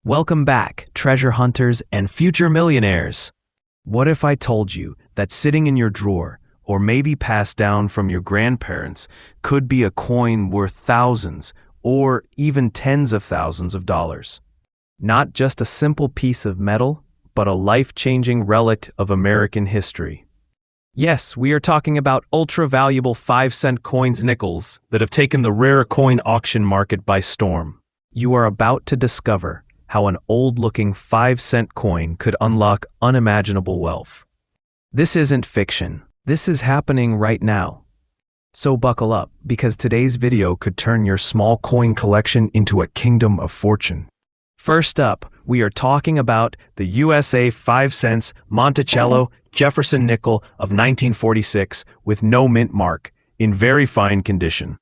Welcome back, treasure hunters and future millionaires. What if I told you that sitting in your drawer, or maybe passed down from your grandparents, could be a coin worth thousands or even tens of thousands of dollars? Not just a simple piece of metal, but a life-changing relic of American history. Yes, we are talking about ultra-valuable 5-cent coins nickels that have taken the rare coin auction market by storm. You are about to discover how an old-looking 5-cent coin could unlock unimaginable wealth. This isn't fiction. This is happening right now. So buckle up, because today's video could turn your small coin collection into a kingdom of fortune. First up, we are talking about the USA 5 cents Monticello Jefferson Nickel of 1946 with no mint mark, in very fine condition.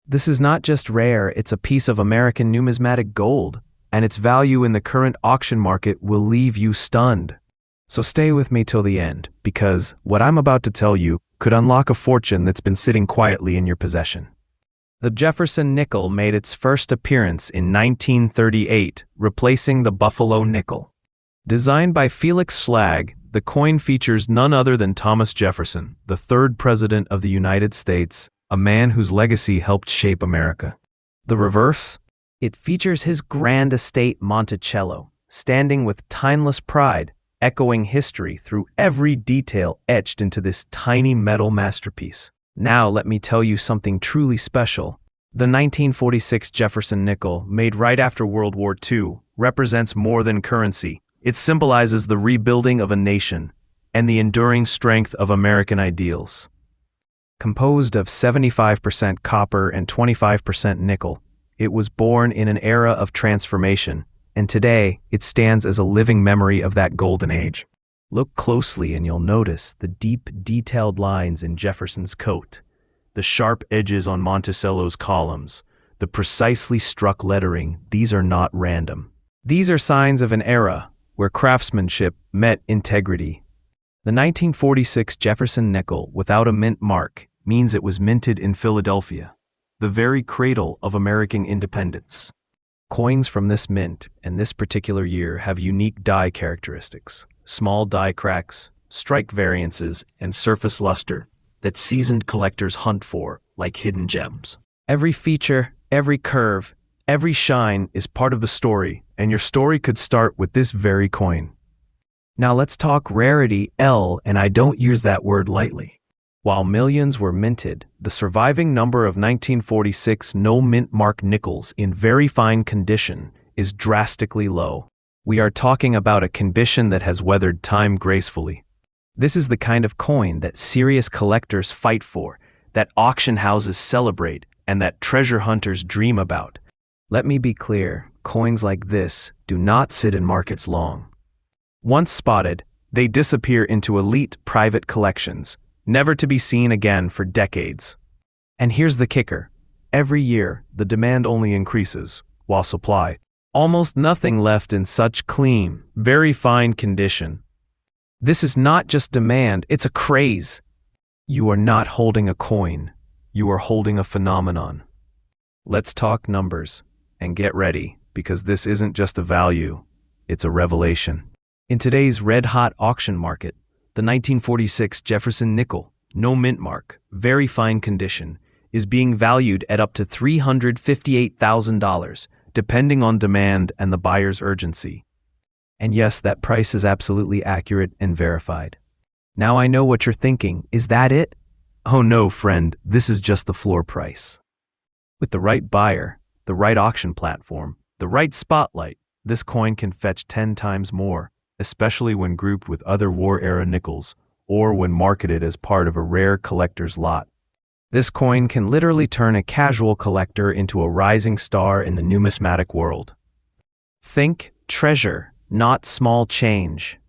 This is not just rare, it's a piece of American numismatic gold, and its value in the current auction market will leave you stunned. So stay with me till the end, because what I'm about to tell you could unlock a fortune that's been sitting quietly in your possession. The Jefferson nickel made its first appearance in 1938, replacing the Buffalo nickel. Designed by Felix Schlag, the coin features none other than Thomas Jefferson, the third president of the United States, a man whose legacy helped shape America. The reverse? It features his grand estate Monticello, standing with timeless pride, echoing history through every detail etched into this tiny metal masterpiece. Now let me tell you something truly special. The 1946 Jefferson nickel, made right after World War II, represents more than currency. It symbolizes the rebuilding of a nation and the enduring strength of American ideals. Composed of 75% copper and 25% nickel, it was born in an era of transformation, and today it stands as a living memory of that golden age. Look closely and you'll notice the deep, detailed lines in Jefferson's coat, the sharp edges on Monticello's columns, the precisely struck lettering. These are not random. These are signs of an era where craftsmanship met integrity. The 1946 Jefferson nickel without a mint mark means it was minted in Philadelphia, the very cradle of American independence. Coins from this mint and this particular year have unique die characteristics, small die cracks, strike variances, and surface luster that seasoned collectors hunt for like hidden gems. Every feature, every curve, every shine is part of the story, and your story could start with this very coin. Now let's talk rarity, and I don't use that word lightly. While millions were minted, the surviving number of 1946 no-mint mark nickels in very fine condition is drastically low. We are talking about a condition that has weathered time gracefully. This is the kind of coin that serious collectors fight for, that auction houses celebrate, and that treasure hunters dream about. Let me be clear, coins like this do not sit in markets long. Once spotted, they disappear into elite private collections, never to be seen again for decades. And here's the kicker. Every year, the demand only increases, while supply, almost nothing left in such clean, very fine condition. This is not just demand, it's a craze. You are not holding a coin, you are holding a phenomenon. Let's talk numbers, and get ready, because this isn't just a value, it's a revelation. In today's red-hot auction market, the 1946 Jefferson nickel, no mint mark, very fine condition, is being valued at up to $358,000, depending on demand and the buyer's urgency. And yes, that price is absolutely accurate and verified. Now I know what you're thinking. Is that it? Oh no, friend, this is just the floor price. With the right buyer, the right auction platform, the right spotlight, this coin can fetch 10 times more, especially when grouped with other war-era nickels, or when marketed as part of a rare collector's lot. This coin can literally turn a casual collector into a rising star in the numismatic world. Think treasure, not small change.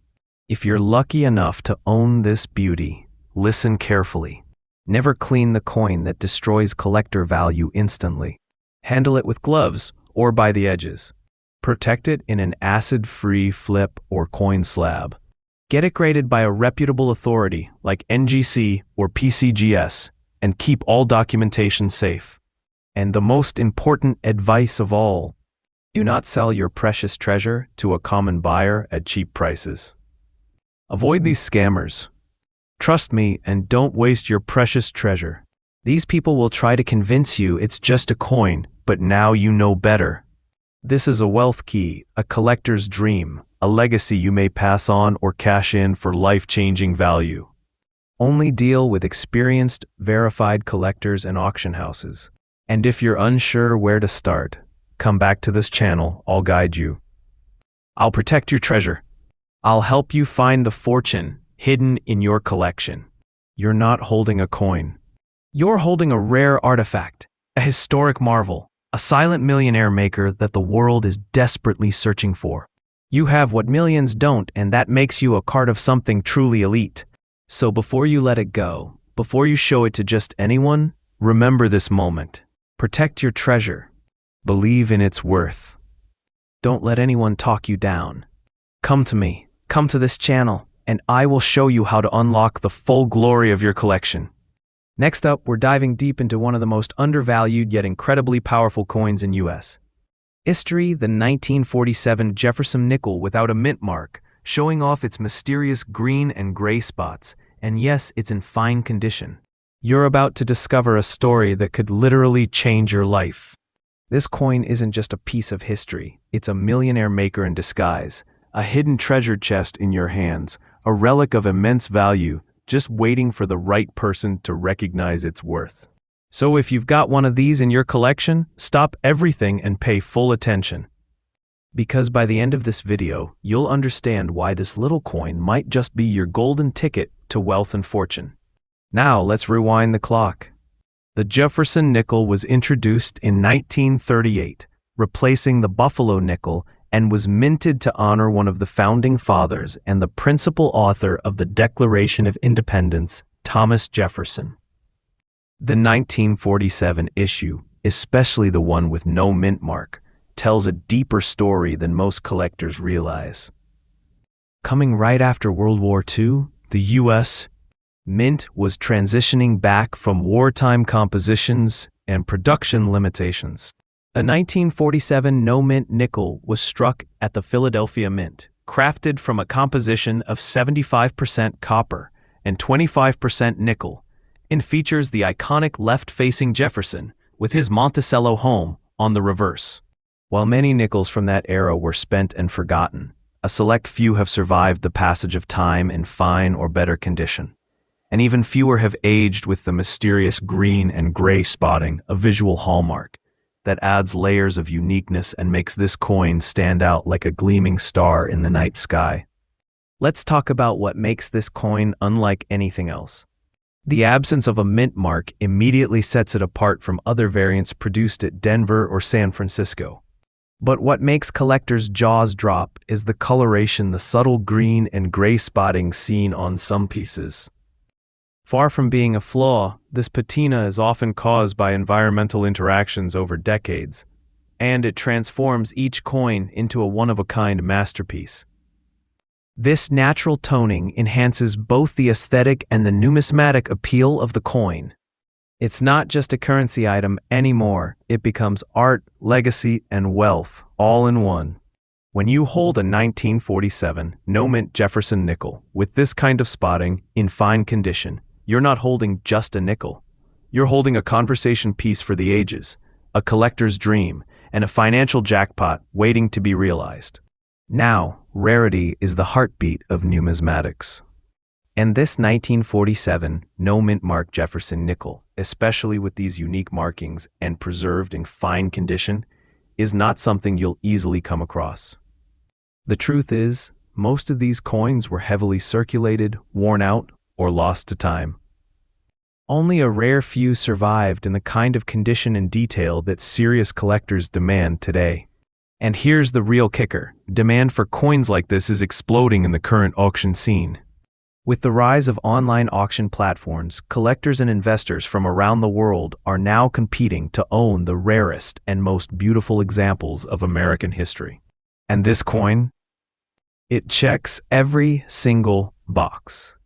If you're lucky enough to own this beauty, listen carefully. Never clean the coin that destroys collector value instantly. Handle it with gloves or by the edges. Protect it in an acid-free flip or coin slab. Get it graded by a reputable authority like NGC or PCGS, and keep all documentation safe. And the most important advice of all, Do not sell your precious treasure to a common buyer at cheap prices. Avoid these scammers. Trust me and don't waste your precious treasure. These people will try to convince you it's just a coin, but now you know better. This is a wealth key, a collector's dream, a legacy you may pass on or cash in for life-changing value. Only deal with experienced, verified collectors and auction houses. And if you're unsure where to start, come back to this channel, I'll guide you. I'll protect your treasure. I'll help you find the fortune hidden in your collection. You're not holding a coin. You're holding a rare artifact, a historic marvel, a silent millionaire maker that the world is desperately searching for. You have what millions don't, and that makes you a part of something truly elite. So before you let it go, before you show it to just anyone, remember this moment. Protect your treasure. Believe in its worth. Don't let anyone talk you down. Come to me, come to this channel, and I will show you how to unlock the full glory of your collection. Next up, we're diving deep into one of the most undervalued yet incredibly powerful coins in U.S. history, the 1947 Jefferson Nickel without a mint mark, showing off its mysterious green and gray spots, and yes, it's in fine condition. You're about to discover a story that could literally change your life. This coin isn't just a piece of history, it's a millionaire maker in disguise, a hidden treasure chest in your hands, a relic of immense value, just waiting for the right person to recognize its worth. So if you've got one of these in your collection, stop everything and pay full attention. Because by the end of this video, you'll understand why this little coin might just be your golden ticket to wealth and fortune. Now let's rewind the clock. The Jefferson nickel was introduced in 1938, replacing the Buffalo nickel, and was minted to honor one of the founding fathers and the principal author of the Declaration of Independence, Thomas Jefferson. The 1947 issue, especially the one with no mint mark, tells a deeper story than most collectors realize. Coming right after World War II, the U.S. Mint was transitioning back from wartime compositions and production limitations. A 1947 no-mint nickel was struck at the Philadelphia Mint, crafted from a composition of 75% copper and 25% nickel, and features the iconic left-facing Jefferson with his Monticello home on the reverse. While many nickels from that era were spent and forgotten, a select few have survived the passage of time in fine or better condition, and even fewer have aged with the mysterious green and gray spotting, a visual hallmark that adds layers of uniqueness and makes this coin stand out like a gleaming star in the night sky. Let's talk about what makes this coin unlike anything else. The absence of a mint mark immediately sets it apart from other variants produced at Denver or San Francisco. But what makes collectors' jaws drop is the coloration, the subtle green and gray spotting seen on some pieces. Far from being a flaw, this patina is often caused by environmental interactions over decades, and it transforms each coin into a one-of-a-kind masterpiece. This natural toning enhances both the aesthetic and the numismatic appeal of the coin. It's not just a currency item anymore, it becomes art, legacy, and wealth, all in one. When you hold a 1947 no-mint Jefferson nickel with this kind of spotting in fine condition, you're not holding just a nickel. You're holding a conversation piece for the ages, a collector's dream, and a financial jackpot waiting to be realized. Now, rarity is the heartbeat of numismatics. And this 1947 no-mint mark Jefferson nickel, especially with these unique markings and preserved in fine condition, is not something you'll easily come across. The truth is, most of these coins were heavily circulated, worn out, or lost to time. Only a rare few survived in the kind of condition and detail that serious collectors demand today. And here's the real kicker: demand for coins like this is exploding in the current auction scene. With the rise of online auction platforms, collectors and investors from around the world are now competing to own the rarest and most beautiful examples of American history. And this coin? It checks every single box.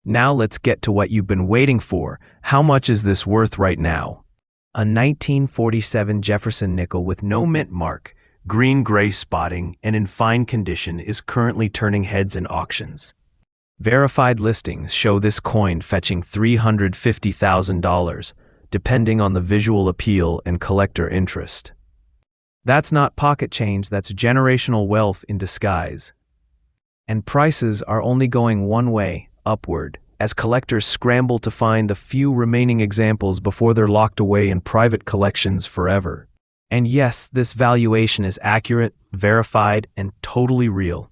Now let's get to what you've been waiting for. How much is this worth right now? A 1947 Jefferson nickel with no mint mark, green-gray spotting, and in fine condition, is currently turning heads in auctions. Verified listings show this coin fetching $350,000, depending on the visual appeal and collector interest. That's not pocket change, that's generational wealth in disguise. And prices are only going one way, upward, as collectors scramble to find the few remaining examples before they're locked away in private collections forever. And yes, this valuation is accurate, verified, and totally real.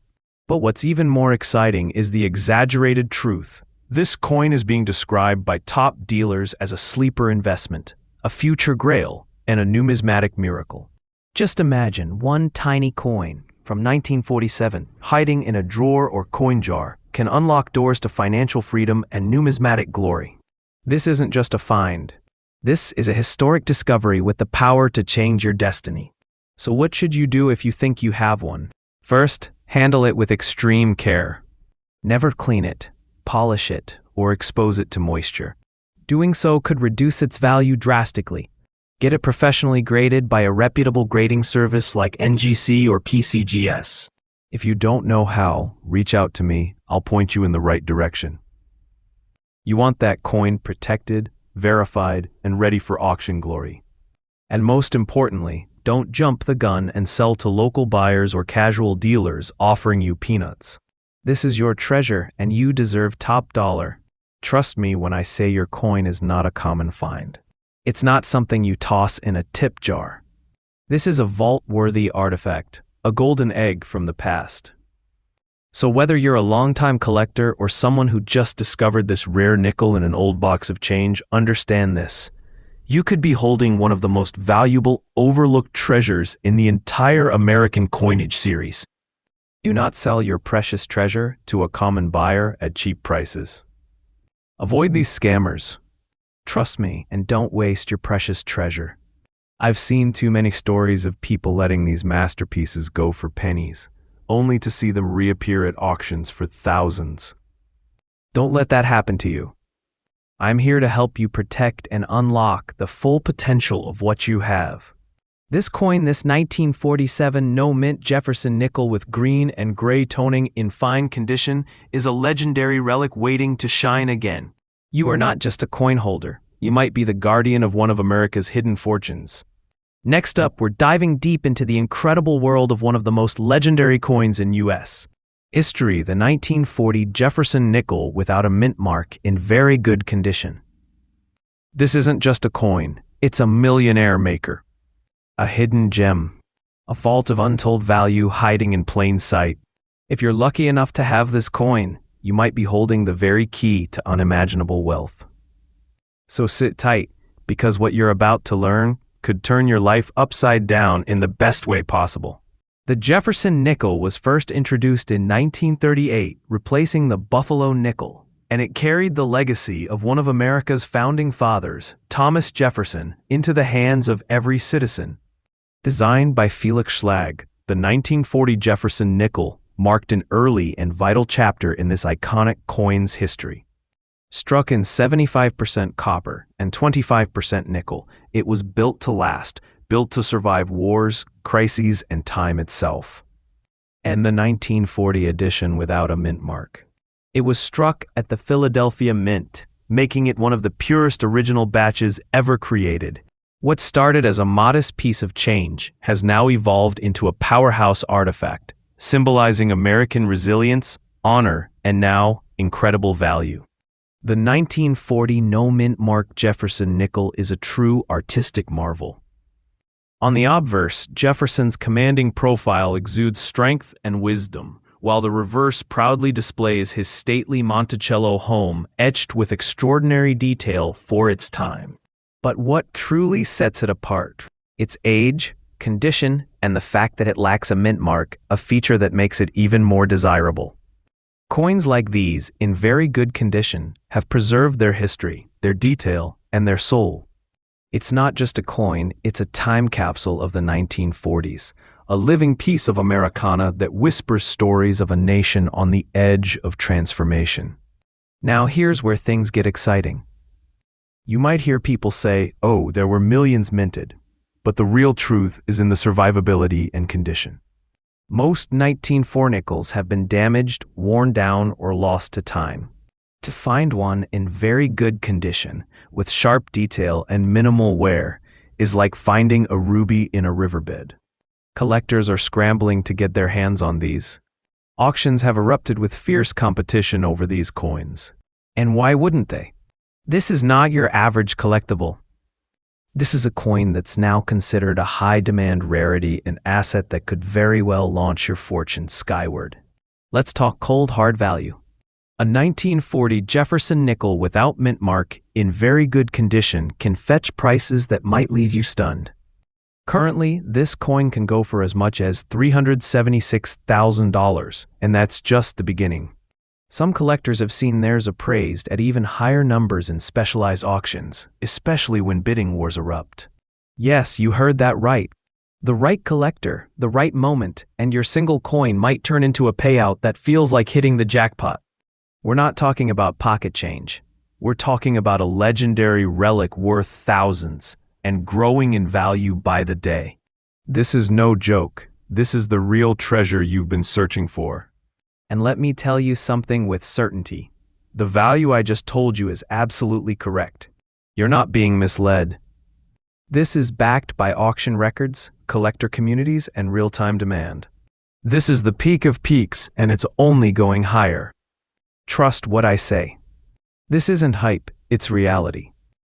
But what's even more exciting is the exaggerated truth. This coin is being described by top dealers as a sleeper investment, a future grail, and a numismatic miracle. Just imagine one tiny coin from 1947 hiding in a drawer or coin jar can unlock doors to financial freedom and numismatic glory. This isn't just a find. This is a historic discovery with the power to change your destiny. So what should you do if you think you have one? First, handle it with extreme care. Never clean it, polish it, or expose it to moisture. Doing so could reduce its value drastically. Get it professionally graded by a reputable grading service like NGC or PCGS. If you don't know how, reach out to me. I'll point you in the right direction. You want that coin protected, verified, and ready for auction glory. And most importantly, don't jump the gun and sell to local buyers or casual dealers offering you peanuts. This is your treasure, and you deserve top dollar. Trust me when I say your coin is not a common find. It's not something you toss in a tip jar. This is a vault-worthy artifact, a golden egg from the past. So whether you're a longtime collector or someone who just discovered this rare nickel in an old box of change, understand this. You could be holding one of the most valuable, overlooked treasures in the entire American coinage series. Do not sell your precious treasure to a common buyer at cheap prices. Avoid these scammers. Trust me, and don't waste your precious treasure. I've seen too many stories of people letting these masterpieces go for pennies, only to see them reappear at auctions for thousands. Don't let that happen to you. I'm here to help you protect and unlock the full potential of what you have. This coin, this 1947 no-mint Jefferson nickel with green and gray toning in fine condition, is a legendary relic waiting to shine again. You are not just a coin holder. You might be the guardian of one of America's hidden fortunes. Next up, we're diving deep into the incredible world of one of the most legendary coins in U.S. history, the 1940 Jefferson nickel without a mint mark in very good condition. This isn't just a coin, it's a millionaire maker. A hidden gem. A vault of untold value hiding in plain sight. If you're lucky enough to have this coin, you might be holding the very key to unimaginable wealth. So sit tight, because what you're about to learn could turn your life upside down in the best way possible. The Jefferson nickel was first introduced in 1938, replacing the Buffalo nickel, and it carried the legacy of one of America's founding fathers, Thomas Jefferson, into the hands of every citizen. Designed by Felix Schlag, the 1940 Jefferson nickel marked an early and vital chapter in this iconic coin's history. Struck in 75% copper and 25% nickel, it was built to last, built to survive wars, crises, and time itself. And the 1940 edition without a mint mark. It was struck at the Philadelphia Mint, making it one of the purest original batches ever created. What started as a modest piece of change has now evolved into a powerhouse artifact, symbolizing American resilience, honor, and now incredible value. The 1940 no-mint mark Jefferson nickel is a true artistic marvel. On the obverse, Jefferson's commanding profile exudes strength and wisdom, while the reverse proudly displays his stately Monticello home etched with extraordinary detail for its time. But what truly sets it apart? Its age, condition, and the fact that it lacks a mint mark, a feature that makes it even more desirable. Coins like these, in very good condition, have preserved their history, their detail, and their soul. It's not just a coin, it's a time capsule of the 1940s, a living piece of Americana that whispers stories of a nation on the edge of transformation. Now here's where things get exciting. You might hear people say, oh, there were millions minted. but the real truth is in the survivability and condition. Most 1904 nickels have been damaged, worn down, or lost to time. To find one in very good condition, with sharp detail and minimal wear, is like finding a ruby in a riverbed. Collectors are scrambling to get their hands on these. Auctions have erupted with fierce competition over these coins. And why wouldn't they? This is not your average collectible. This is a coin that's now considered a high-demand rarity, an asset that could very well launch your fortune skyward. Let's talk cold hard value. A 1940 Jefferson nickel without mint mark, in very good condition, can fetch prices that might leave you stunned. Currently, this coin can go for as much as $376,000, and that's just the beginning. Some collectors have seen theirs appraised at even higher numbers in specialized auctions, especially when bidding wars erupt. Yes, you heard that right. The right collector, the right moment, and your single coin might turn into a payout that feels like hitting the jackpot. We're not talking about pocket change. We're talking about a legendary relic worth thousands and growing in value by the day. This is no joke. This is the real treasure you've been searching for. And let me tell you something with certainty. The value I just told you is absolutely correct. You're not being misled. This is backed by auction records, collector communities, and real-time demand. This is the peak of peaks, and it's only going higher. Trust what I say. This isn't hype, it's reality.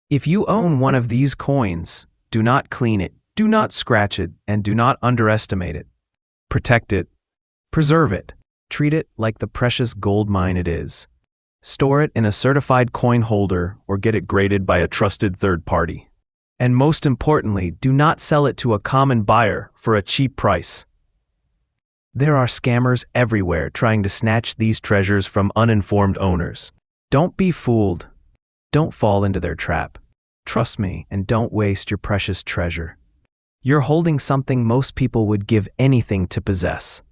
If you own one of these coins, do not clean it, do not scratch it, and do not underestimate it. Protect it. Preserve it. Treat it like the precious gold mine it is. Store it in a certified coin holder or get it graded by a trusted third party. And most importantly, do not sell it to a common buyer for a cheap price. There are scammers everywhere trying to snatch these treasures from uninformed owners. Don't be fooled. Don't fall into their trap. Trust me, and don't waste your precious treasure. You're holding something most people would give anything to possess.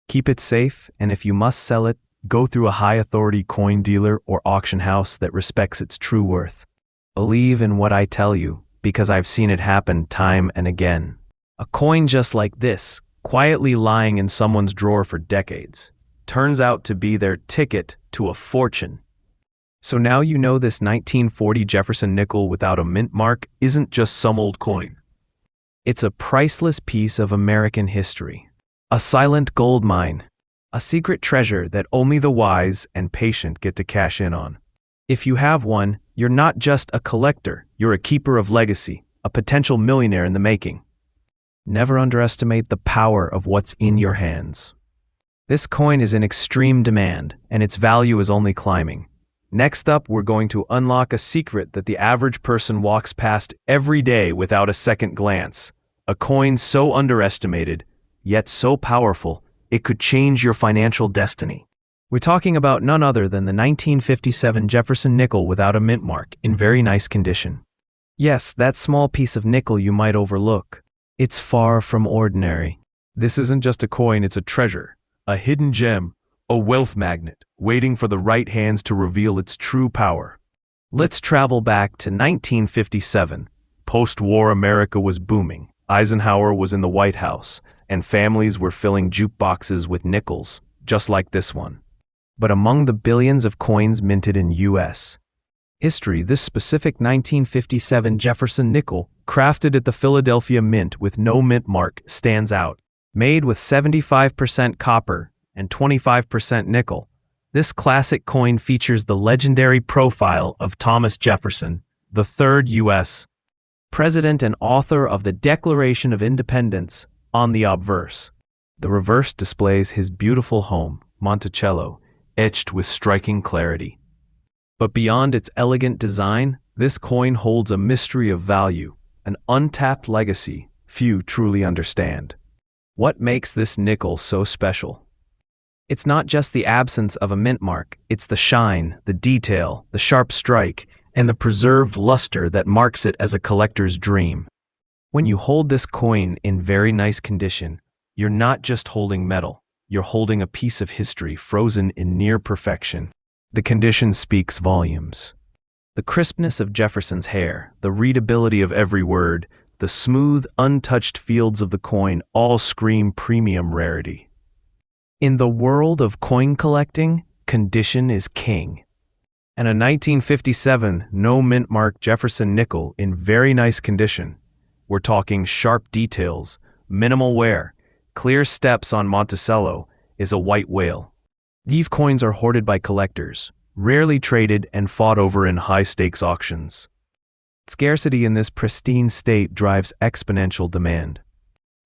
Keep it safe, and if you must sell it, go through a high-authority coin dealer or auction house that respects its true worth. Believe in what I tell you, because I've seen it happen time and again. A coin just like this, quietly lying in someone's drawer for decades, turns out to be their ticket to a fortune. So now you know this 1940 Jefferson nickel without a mint mark isn't just some old coin. It's a priceless piece of American history. A silent gold mine, a secret treasure that only the wise and patient get to cash in on. If you have one, you're not just a collector, you're a keeper of legacy, a potential millionaire in the making. Never underestimate the power of what's in your hands. This coin is in extreme demand, and its value is only climbing. Next up, we're going to unlock a secret that the average person walks past every day without a second glance. A coin so underestimated, yet so powerful, it could change your financial destiny. We're talking about none other than the 1957 Jefferson nickel without a mint mark, in very nice condition. Yes, that small piece of nickel you might overlook. It's far from ordinary. This isn't just a coin, it's a treasure, a hidden gem, a wealth magnet, waiting for the right hands to reveal its true power. Let's travel back to 1957. Post-war America was booming. Eisenhower was in the White House, and families were filling jukeboxes with nickels, just like this one. But among the billions of coins minted in U.S. history, this specific 1957 Jefferson nickel, crafted at the Philadelphia Mint with no mint mark, stands out. Made with 75% copper and 25% nickel, this classic coin features the legendary profile of Thomas Jefferson, the third U.S. President and author of the Declaration of Independence, on the obverse. The reverse displays his beautiful home, Monticello, etched with striking clarity. But beyond its elegant design, this coin holds a mystery of value, an untapped legacy few truly understand. What makes this nickel so special? It's not just the absence of a mint mark, it's the shine, the detail, the sharp strike, and the preserved luster that marks it as a collector's dream. When you hold this coin in very nice condition, you're not just holding metal, you're holding a piece of history frozen in near perfection. The condition speaks volumes. The crispness of Jefferson's hair, the readability of every word, The smooth, untouched fields of the coin all scream premium rarity. In the world of coin collecting, condition is king. And a 1957 no mint mark Jefferson nickel in very nice condition. We're talking sharp details, minimal wear, clear steps on Monticello, is a white whale. These coins are hoarded by collectors, rarely traded and fought over in high-stakes auctions. Scarcity in this pristine state drives exponential demand.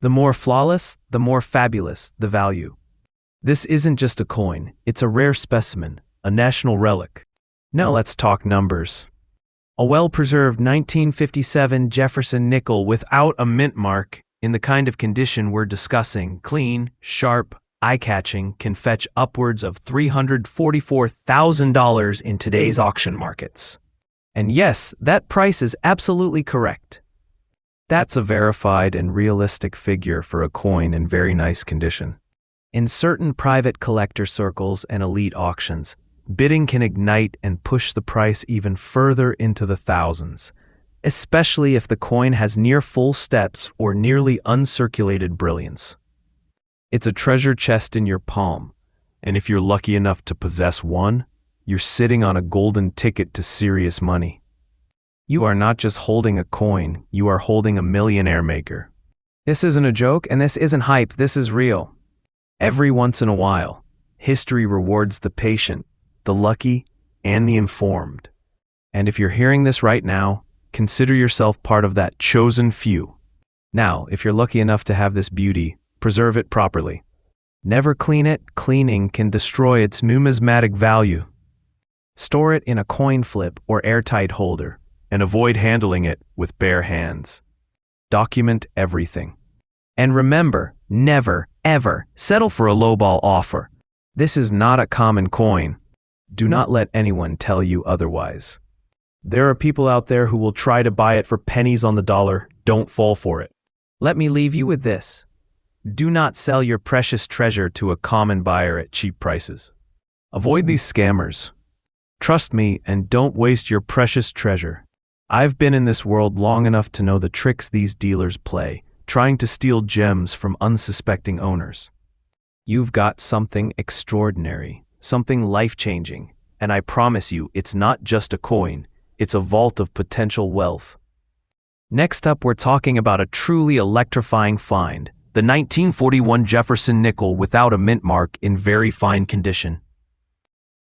The more flawless, the more fabulous the value. This isn't just a coin, it's a rare specimen, a national relic. Now let's talk numbers. A well-preserved 1957 Jefferson nickel without a mint mark, in the kind of condition we're discussing, clean, sharp, eye-catching, can fetch upwards of $344,000 in today's auction markets. And yes, that price is absolutely correct. That's a verified and realistic figure for a coin in very nice condition. In certain private collector circles and elite auctions, bidding can ignite and push the price even further into the thousands, especially if the coin has near full steps or nearly uncirculated brilliance. It's a treasure chest in your palm, and if you're lucky enough to possess one, you're sitting on a golden ticket to serious money. You are not just holding a coin, you are holding a millionaire maker. This isn't a joke, and this isn't hype, this is real. Every once in a while, history rewards the patient, the lucky, and the informed. And if you're hearing this right now, consider yourself part of that chosen few. Now, if you're lucky enough to have this beauty, preserve it properly. Never clean it. Cleaning can destroy its numismatic value. Store it in a coin flip or airtight holder, and avoid handling it with bare hands. Document everything. And remember, never, ever settle for a lowball offer. This is not a common coin. Do not let anyone tell you otherwise. There are people out there who will try to buy it for pennies on the dollar. Don't fall for it. Let me leave you with this. Do not sell your precious treasure to a common buyer at cheap prices. Avoid these scammers. Trust me and don't waste your precious treasure. I've been in this world long enough to know the tricks these dealers play, trying to steal gems from unsuspecting owners. You've got something extraordinary, something life-changing, and I promise you it's not just a coin, it's a vault of potential wealth. Next up, we're talking about a truly electrifying find, the 1941 Jefferson nickel without a mint mark in very fine condition.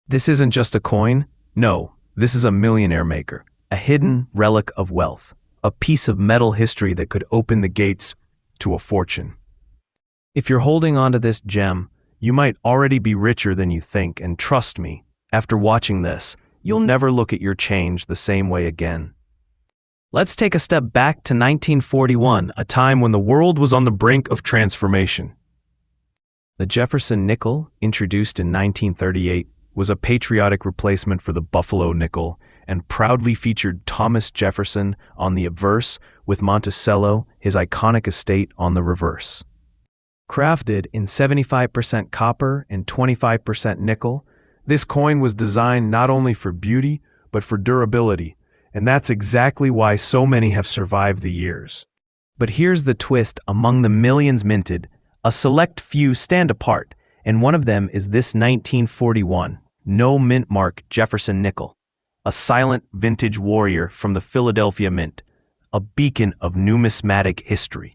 This isn't just a coin. No, this is a millionaire maker, a hidden relic of wealth, a piece of metal history that could open the gates to a fortune. If you're holding onto this gem, you might already be richer than you think, and trust me, after watching this, you'll never look at your change the same way again. Let's take a step back to 1941, a time when the world was on the brink of transformation. The Jefferson nickel, introduced in 1938, was a patriotic replacement for the Buffalo nickel and proudly featured Thomas Jefferson on the obverse with Monticello, his iconic estate, on the reverse. Crafted in 75% copper and 25% nickel, this coin was designed not only for beauty, but for durability, and that's exactly why so many have survived the years. But here's the twist: among the millions minted, a select few stand apart, and one of them is this 1941 no mint mark Jefferson nickel, a silent vintage warrior from the Philadelphia Mint, a beacon of numismatic history.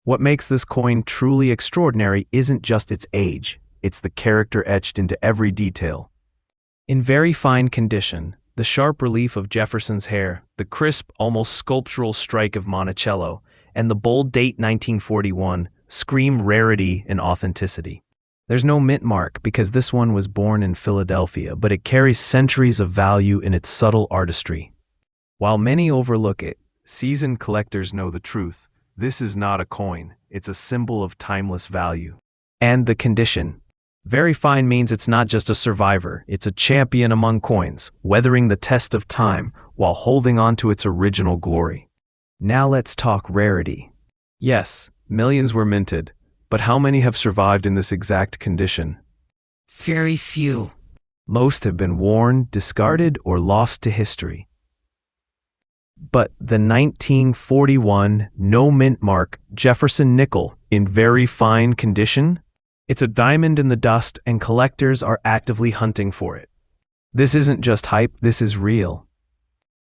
What makes this coin truly extraordinary isn't just its age, it's the character etched into every detail. In very fine condition, the sharp relief of Jefferson's hair, the crisp, almost sculptural strike of Monticello, and the bold date 1941 scream rarity and authenticity. There's no mint mark because this one was born in Philadelphia, but it carries centuries of value in its subtle artistry. While many overlook it, seasoned collectors know the truth. This is not a coin, it's a symbol of timeless value. And the condition. Very fine means it's not just a survivor, it's a champion among coins, weathering the test of time while holding on to its original glory. Now let's talk rarity. Yes, millions were minted, but how many have survived in this exact condition? Very few. Most have been worn, discarded, or lost to history. But the 1941 no mint mark Jefferson nickel in very fine condition? It's a diamond in the dust and collectors are actively hunting for it. This isn't just hype, this is real.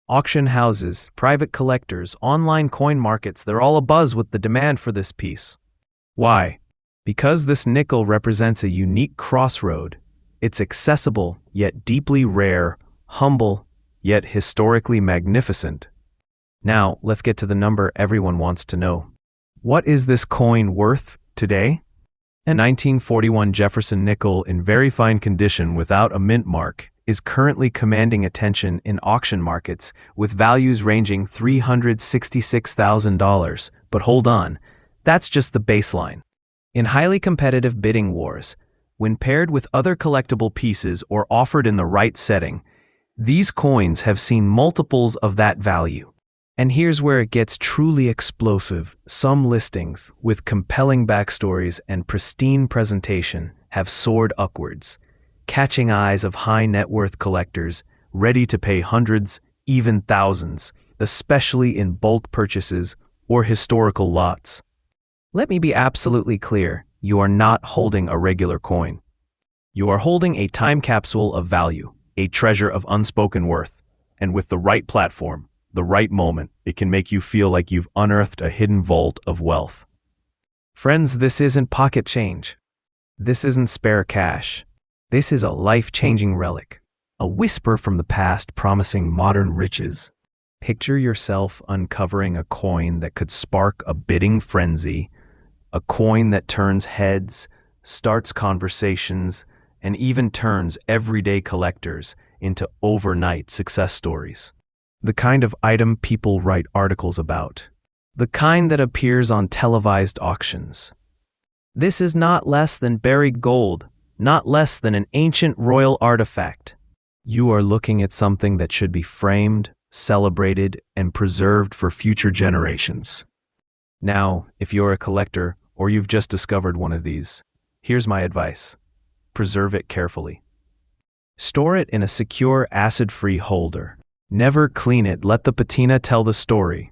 Auction houses, private collectors, online coin markets, they're all abuzz with the demand for this piece. Why? Because this nickel represents a unique crossroad. It's accessible, yet deeply rare, humble, yet historically magnificent. Now, let's get to the number everyone wants to know. What is this coin worth today? A 1941 Jefferson nickel in very fine condition without a mint mark is currently commanding attention in auction markets with values ranging $366,000. But hold on, that's just the baseline. In highly competitive bidding wars, when paired with other collectible pieces or offered in the right setting, these coins have seen multiples of that value. And here's where it gets truly explosive. Some listings, with compelling backstories and pristine presentation, have soared upwards, catching eyes of high net worth collectors ready to pay hundreds, even thousands, especially in bulk purchases or historical lots. Let me be absolutely clear, you are not holding a regular coin. You are holding a time capsule of value, a treasure of unspoken worth, and with the right platform, the right moment, it can make you feel like you've unearthed a hidden vault of wealth. Friends, this isn't pocket change. This isn't spare cash. This is a life-changing relic, a whisper from the past promising modern riches. Picture yourself uncovering a coin that could spark a bidding frenzy, a coin that turns heads, starts conversations, and even turns everyday collectors into overnight success stories. The kind of item people write articles about. The kind that appears on televised auctions. This is not less than buried gold, not less than an ancient royal artifact. You are looking at something that should be framed, celebrated, and preserved for future generations. Now, if you're a collector or you've just discovered one of these, here's my advice. Preserve it carefully. Store it in a secure, acid-free holder. Never clean it, let the patina tell the story.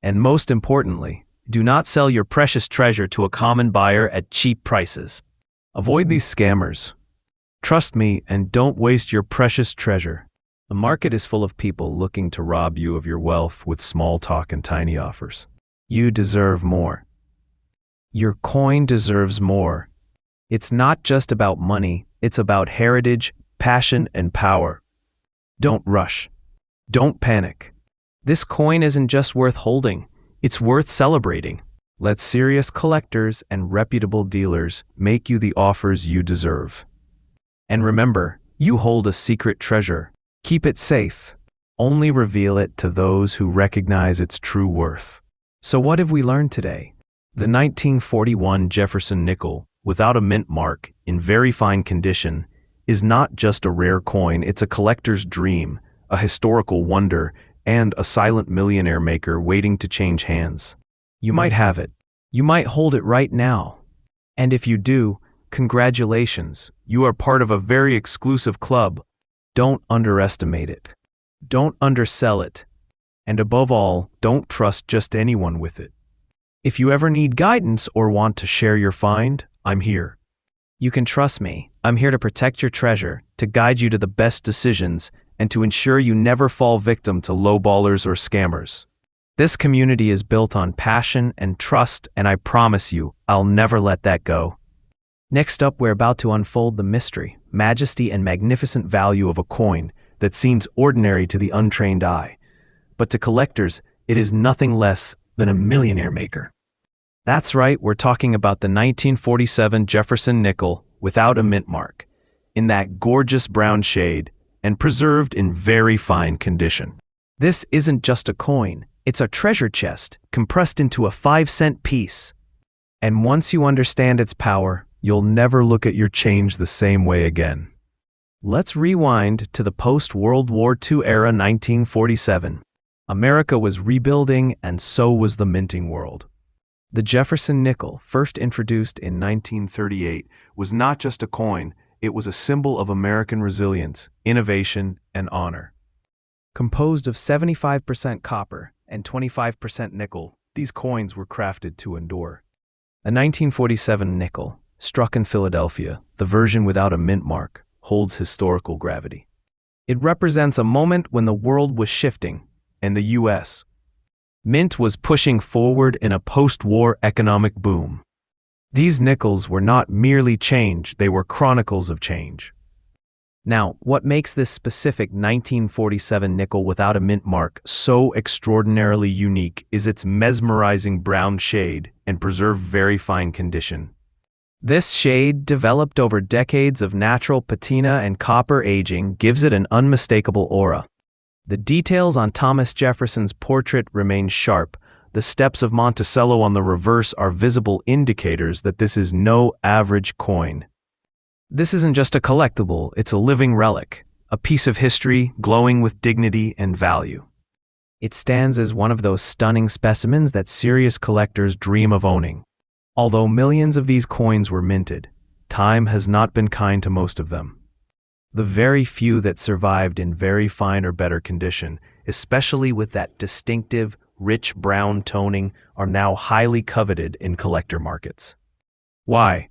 And most importantly, do not sell your precious treasure to a common buyer at cheap prices. Avoid these scammers. Trust me and don't waste your precious treasure. The market is full of people looking to rob you of your wealth with small talk and tiny offers. You deserve more. Your coin deserves more. It's not just about money, it's about heritage, passion, and power. Don't rush. Don't panic. This coin isn't just worth holding, it's worth celebrating. Let serious collectors and reputable dealers make you the offers you deserve. And remember, you hold a secret treasure. Keep it safe. Only reveal it to those who recognize its true worth. So what have we learned today? The 1941 Jefferson nickel, without a mint mark, in very fine condition, is not just a rare coin, it's a collector's dream, a historical wonder, and a silent millionaire maker waiting to change hands. You might have it. You might hold it right now. And if you do, congratulations. You are part of a very exclusive club. Don't underestimate it. Don't undersell it. And above all, don't trust just anyone with it. If you ever need guidance or want to share your find, I'm here. You can trust me. I'm here to protect your treasure, to guide you to the best decisions, and to ensure you never fall victim to lowballers or scammers. This community is built on passion and trust, and I promise you, I'll never let that go. Next up, we're about to unfold the mystery, majesty, and magnificent value of a coin that seems ordinary to the untrained eye. But to collectors, it is nothing less than a millionaire maker. That's right, we're talking about the 1947 Jefferson nickel without a mint mark, in that gorgeous brown shade, and preserved in very fine condition. This isn't just a coin, it's a treasure chest compressed into a 5-cent piece. And once you understand its power, you'll never look at your change the same way again. Let's rewind to the post-World War II era 1947. America was rebuilding and so was the minting world. The Jefferson nickel, first introduced in 1938, was not just a coin, it was a symbol of American resilience, innovation, and honor. Composed of 75% copper and 25% nickel, these coins were crafted to endure. A 1947 nickel, struck in Philadelphia, the version without a mint mark, holds historical gravity. It represents a moment when the world was shifting, and the U.S. Mint was pushing forward in a post-war economic boom. These nickels were not merely change, they were chronicles of change. Now, what makes this specific 1947 nickel without a mint mark so extraordinarily unique is its mesmerizing brown shade and preserved very fine condition. This shade, developed over decades of natural patina and copper aging, gives it an unmistakable aura. The details on Thomas Jefferson's portrait remain sharp. The steps of Monticello on the reverse are visible indicators that this is no average coin. This isn't just a collectible, it's a living relic, a piece of history glowing with dignity and value. It stands as one of those stunning specimens that serious collectors dream of owning. Although millions of these coins were minted, time has not been kind to most of them. The very few that survived in very fine or better condition, especially with that distinctive, rich brown toning, are now highly coveted in collector markets. Why?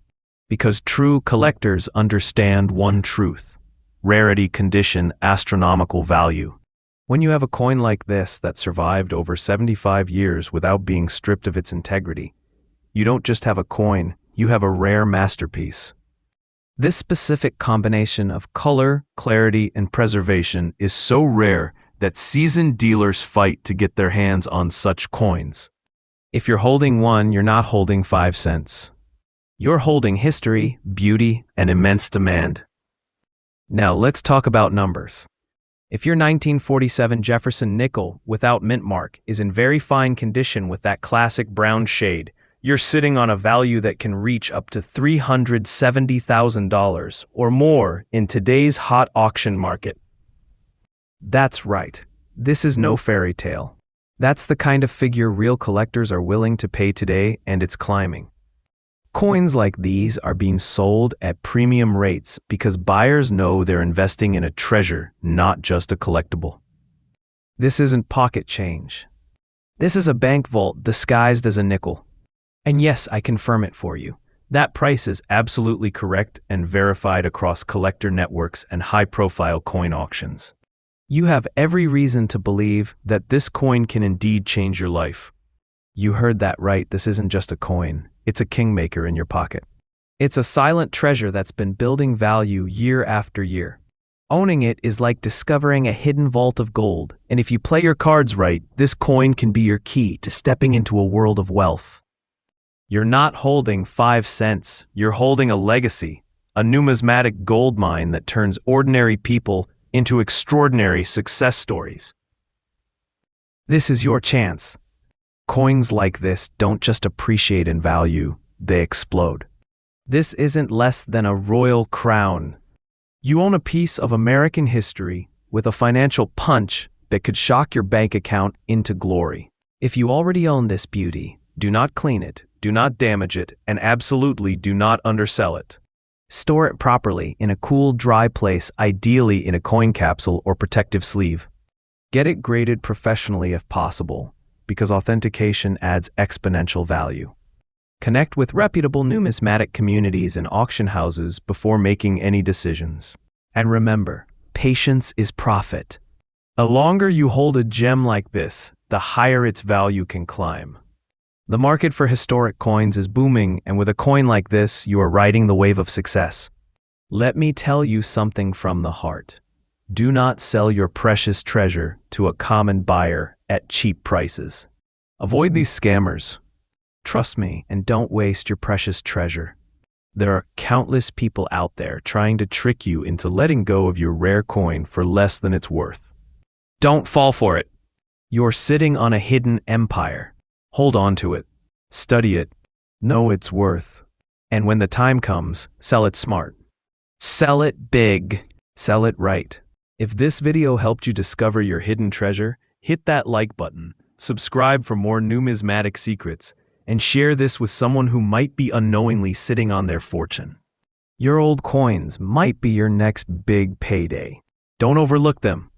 Because true collectors understand one truth: rarity, condition, astronomical value. When you have a coin like this that survived over 75 years without being stripped of its integrity, you don't just have a coin, you have a rare masterpiece. This specific combination of color, clarity, and preservation is so rare that seasoned dealers fight to get their hands on such coins. If you're holding one, you're not holding 5 cents. You're holding history, beauty, and immense demand. Now let's talk about numbers. If your 1947 Jefferson nickel without mint mark is in very fine condition with that classic brown shade, you're sitting on a value that can reach up to $370,000 or more in today's hot auction market. That's right. This is no fairy tale. That's the kind of figure real collectors are willing to pay today, and it's climbing. Coins like these are being sold at premium rates because buyers know they're investing in a treasure, not just a collectible. This isn't pocket change. This is a bank vault disguised as a nickel. And yes, I confirm it for you. That price is absolutely correct and verified across collector networks and high-profile coin auctions. You have every reason to believe that this coin can indeed change your life. You heard that right, this isn't just a coin, it's a kingmaker in your pocket. It's a silent treasure that's been building value year after year. Owning it is like discovering a hidden vault of gold, and if you play your cards right, this coin can be your key to stepping into a world of wealth. You're not holding 5 cents, you're holding a legacy, a numismatic gold mine that turns ordinary people into extraordinary success stories. This is your chance. Coins like this don't just appreciate in value, they explode. This isn't less than a royal crown. You own a piece of American history with a financial punch that could shock your bank account into glory. If you already own this beauty, do not clean it, do not damage it, and absolutely do not undersell it. Store it properly in a cool, dry place, ideally in a coin capsule or protective sleeve. Get it graded professionally if possible, because authentication adds exponential value. Connect with reputable numismatic communities and auction houses before making any decisions. And remember, patience is profit. The longer you hold a gem like this, the higher its value can climb. The market for historic coins is booming, and with a coin like this, you are riding the wave of success. Let me tell you something from the heart. Do not sell your precious treasure to a common buyer at cheap prices. Avoid these scammers. Trust me, and don't waste your precious treasure. There are countless people out there trying to trick you into letting go of your rare coin for less than it's worth. Don't fall for it. You're sitting on a hidden empire. Hold on to it. Study it. Know its worth. And when the time comes, sell it smart. Sell it big. Sell it right. If this video helped you discover your hidden treasure, hit that like button, subscribe for more numismatic secrets, and share this with someone who might be unknowingly sitting on their fortune. Your old coins might be your next big payday. Don't overlook them.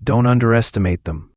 Don't underestimate them.